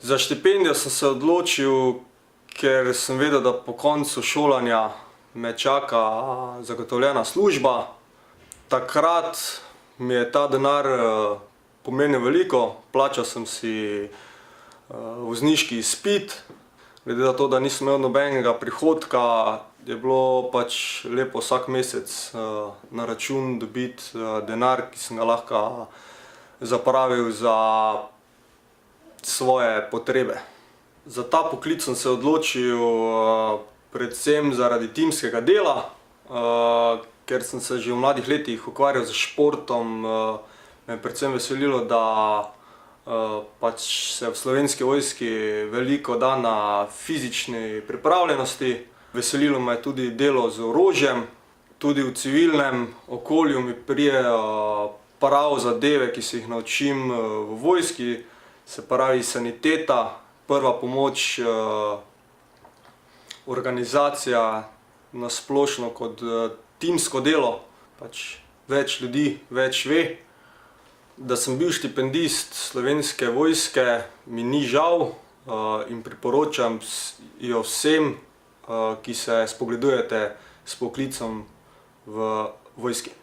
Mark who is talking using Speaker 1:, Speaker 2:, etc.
Speaker 1: Za štipendijo sem se odločil, ker sem vedel, da po koncu šolanja me čaka zagotovljena služba. Takrat mi je ta denar pomenil veliko, plačal sem si vozniški izpit. Glede na to, da nisem imel nobenega prihodka, je bilo pač lepo vsak mesec na račun dobiti denar, ki sem ga lahko zapravil za svoje potrebe. Za ta poklic sem se odločil predvsem zaradi timskega dela, ker sem se že v mladih letih ukvarjal s športom. Me je predvsem veselilo, da pač se v Slovenski vojski veliko da na fizični pripravljenosti. Veselilo me je tudi delo z orožjem. Tudi v civilnem okolju mi pridejo prav zadeve, ki se jih naučim v vojski. Se pravi saniteta, prva pomoč, organizacija na splošno kot timsko delo. Pač več ljudi več ve. Da sem bil štipendist Slovenske vojske, mi ni žal in priporočam jo vsem, ki se spogledujete s poklicem v vojski.